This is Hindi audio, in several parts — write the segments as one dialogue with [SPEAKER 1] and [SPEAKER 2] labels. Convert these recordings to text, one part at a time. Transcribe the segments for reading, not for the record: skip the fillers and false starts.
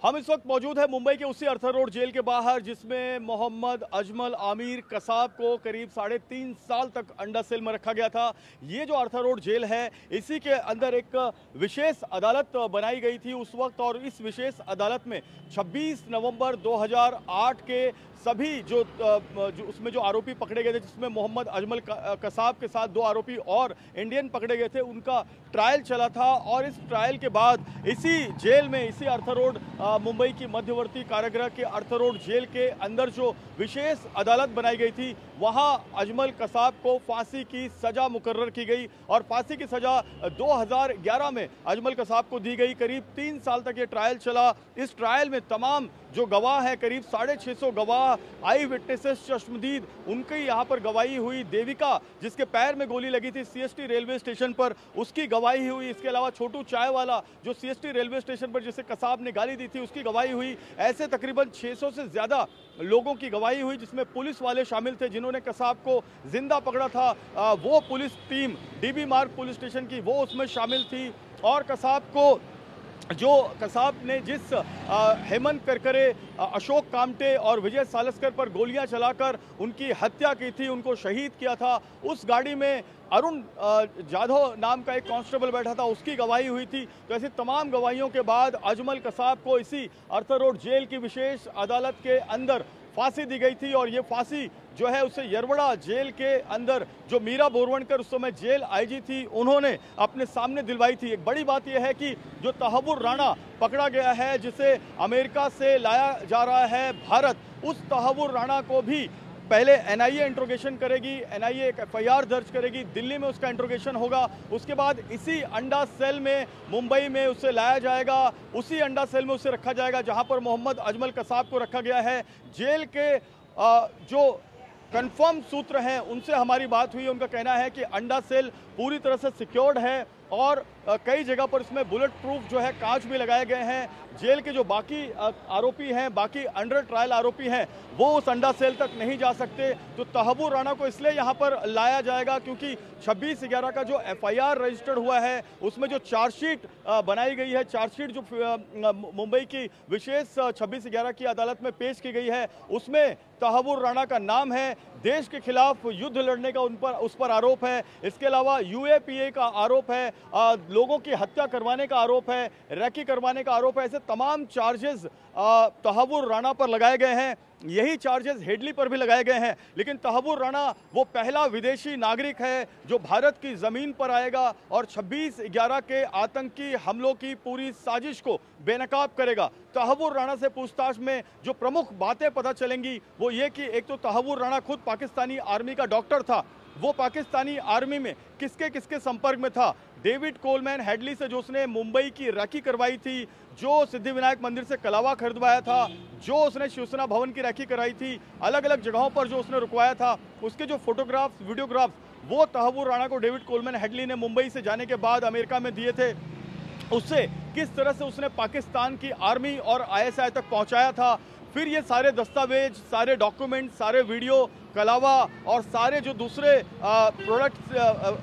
[SPEAKER 1] हम इस वक्त मौजूद है मुंबई के उसी अर्थर रोड जेल के बाहर, जिसमें मोहम्मद अजमल आमिर कसाब को करीब 3.5 साल तक अंडा सेल में रखा गया था। ये जो अर्थर रोड जेल है, इसी के अंदर एक विशेष अदालत बनाई गई थी उस वक्त, और इस विशेष अदालत में 26 नवंबर 2008 के सभी जो उसमें जो आरोपी पकड़े गए थे, जिसमें मोहम्मद अजमल कसाब के साथ 2 आरोपी और इंडियन पकड़े गए थे, उनका ट्रायल चला था। और इस ट्रायल के बाद इसी जेल में, इसी अर्थर रोड मुंबई की मध्यवर्ती कारागृह के अर्थर रोड जेल के अंदर जो विशेष अदालत बनाई गई थी, वहां अजमल कसाब को फांसी की सजा मुकर्रर की गई। और फांसी की सजा 2011 में अजमल कसाब को दी गई। करीब 3 साल तक ये ट्रायल चला। इस ट्रायल में तमाम जो गवाह हैं, करीब 650 गवाह, आई विटनेसेस, चश्मदीद, उनकी यहाँ पर गवाही हुई। देविका, जिसके पैर में गोली लगी थी सीएसटी रेलवे स्टेशन पर, उसकी गवाही हुई। इसके अलावा छोटू चाय वाला, जो सीएसटी रेलवे स्टेशन पर जिसे कसाब ने गाली दी थी, उसकी गवाही हुई। ऐसे तकरीबन 600 से ज्यादा लोगों की गवाही हुई, जिसमें पुलिस वाले शामिल थे जिन्होंने कसाब को जिंदा पकड़ा था। वो पुलिस टीम डीबी मार्ग पुलिस स्टेशन की, वो उसमें शामिल थी। और कसाब ने जिस हेमंत करकरे, अशोक कामटे और विजय सालस्कर पर गोलियां चलाकर उनकी हत्या की थी, उनको शहीद किया था, उस गाड़ी में अरुण जाधव नाम का एक कांस्टेबल बैठा था, उसकी गवाही हुई थी। तो ऐसी तमाम गवाहियों के बाद अजमल कसाब को इसी अर्थर रोड जेल की विशेष अदालत के अंदर फांसी दी गई थी। और ये फांसी जो है उसे यरवड़ा जेल के अंदर जो मीरा बोरवणकर उस समय जेल आईजी थी, उन्होंने अपने सामने दिलवाई थी। एक बड़ी बात यह है कि जो तहव्वुर राणा पकड़ा गया है, जिसे अमेरिका से लाया जा रहा है भारत, उस तहव्वुर राणा को भी पहले एनआईए इंट्रोगेशन करेगी, एनआईए एक एफआईआर दर्ज करेगी, दिल्ली में उसका इंट्रोगेशन होगा। उसके बाद इसी अंडा सेल में मुंबई में उसे लाया जाएगा, उसी अंडा सेल में उसे रखा जाएगा जहां पर मोहम्मद अजमल कसाब को रखा गया है। जेल के जो कंफर्म सूत्र हैं, उनसे हमारी बात हुई। उनका कहना है कि अंडा सेल पूरी तरह से सिक्योर्ड है और कई जगह पर इसमें बुलेट प्रूफ जो है कांच भी लगाए गए हैं। जेल के जो बाकी आरोपी हैं, बाकी अंडर ट्रायल आरोपी हैं, वो उस अंडा सेल तक नहीं जा सकते। तो तहव्वुर राणा को इसलिए यहाँ पर लाया जाएगा क्योंकि 26/11 का जो एफआईआर रजिस्टर्ड हुआ है, उसमें जो चार्जशीट बनाई गई है, चार्जशीट जो मुंबई की विशेष 26/11 की अदालत में पेश की गई है, उसमें तहव्वुर राणा का नाम है। देश के खिलाफ युद्ध लड़ने का उस पर आरोप है। इसके अलावा यूएपीए का आरोप है, लोगों की हत्या करवाने का आरोप है, रैकी करवाने का आरोप है। ऐसे तमाम चार्जेस तहव्वुर राणा पर लगाए गए हैं। यही चार्जेस हेडली पर भी लगाए गए हैं। लेकिन तहव्वुर राणा वो पहला विदेशी नागरिक है जो भारत की जमीन पर आएगा और 26/11 के आतंकी हमलों की पूरी साजिश को बेनकाब करेगा। तहव्वुर राणा से पूछताछ में जो प्रमुख बातें पता चलेंगी वो ये कि एक तो तहव्वुर राणा खुद पाकिस्तानी आर्मी का डॉक्टर था, वो पाकिस्तानी आर्मी में किसके किसके संपर्क में था। डेविड कोलमैन हेडली से जो उसने मुंबई की रैकी करवाई थी, जो सिद्धिविनायक मंदिर से कलावा खरीदवाया था, जो उसने शिवसेना भवन की रैकी कराई थी, अलग अलग जगहों पर जो उसने रुकवाया था, उसके जो फोटोग्राफ्स, वीडियोग्राफ्स, वो तहव्वुर राणा को डेविड कोलमैन हेडली ने मुंबई से जाने के बाद अमेरिका में दिए थे। उससे किस तरह से उसने पाकिस्तान की आर्मी और आईएसआई तक पहुंचाया था। फिर ये सारे दस्तावेज, सारे डॉक्यूमेंट, सारे वीडियो, कलावा और सारे जो दूसरे प्रोडक्ट्स,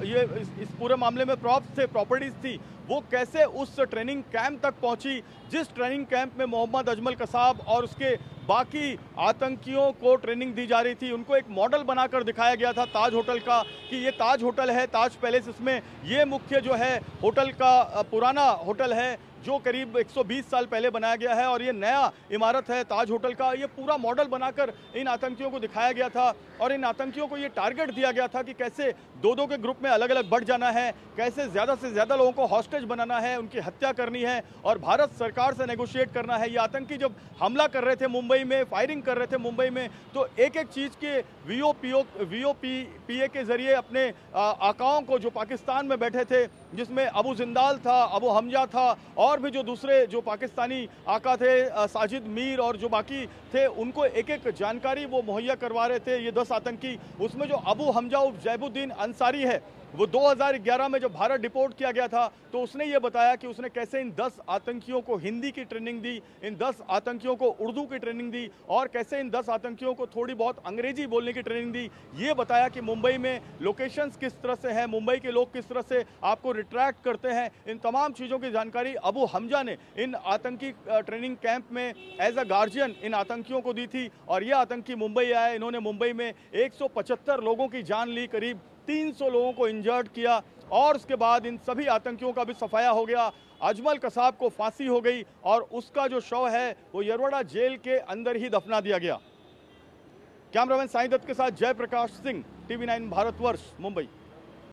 [SPEAKER 1] ये इस पूरे मामले में प्रॉप्स थे, प्रॉपर्टीज थी, वो कैसे उस ट्रेनिंग कैंप तक पहुंची, जिस ट्रेनिंग कैंप में मोहम्मद अजमल कसाब और उसके बाकी आतंकियों को ट्रेनिंग दी जा रही थी। उनको एक मॉडल बनाकर दिखाया गया था ताज होटल का कि ये ताज होटल है, ताज पैलेस, इसमें ये मुख्य जो है होटल का पुराना होटल है जो करीब 120 साल पहले बनाया गया है, और ये नया इमारत है ताज होटल का। ये पूरा मॉडल बनाकर इन आतंकियों को दिखाया गया था और इन आतंकियों को ये टारगेट दिया गया था कि कैसे दो के ग्रुप में अलग अलग बढ़ जाना है, कैसे ज़्यादा से ज़्यादा लोगों को हॉस्टेज बनाना है, उनकी हत्या करनी है और भारत सरकार से नेगोशिएट करना है। ये आतंकी जब हमला कर रहे थे मुंबई में, फायरिंग कर रहे थे मुंबई में, तो एक एक चीज़ के वीओपीए के जरिए अपने आकाओं को, जो पाकिस्तान में बैठे थे, जिसमें अबू जिंदाल था, अबू हमजा था और भी जो दूसरे जो पाकिस्तानी आका थे, साजिद मीर और जो बाकी थे, उनको एक एक जानकारी वो मुहैया करवा रहे थे ये 10 आतंकी। उसमें जो अबू हमजा जैबुद्दीन अंसारी है, वो 2011 में जब भारत डिपोर्ट किया गया था तो उसने ये बताया कि उसने कैसे इन 10 आतंकियों को हिंदी की ट्रेनिंग दी, इन 10 आतंकियों को उर्दू की ट्रेनिंग दी और कैसे इन 10 आतंकियों को थोड़ी बहुत अंग्रेजी बोलने की ट्रेनिंग दी। ये बताया कि मुंबई में लोकेशंस किस तरह से हैं, मुंबई के लोग किस तरह से आपको रिट्रैक्ट करते हैं। इन तमाम चीज़ों की जानकारी अबू हमजा ने इन आतंकी ट्रेनिंग कैंप में एज अ गार्जियन इन आतंकियों को दी थी और ये आतंकी मुंबई आए। इन्होंने मुंबई में 175 लोगों की जान ली, करीब 300 लोगों को इंजर्ड किया और उसके बाद इन सभी आतंकियों का भी सफाया हो गया। अजमल कसाब को फांसी हो गई और उसका जो शव है वो यरवड़ा जेल के अंदर ही दफना दिया गया। कैमरामैन साईं दत्त के साथ जयप्रकाश सिंह, टीवी 9 भारतवर्ष, मुंबई।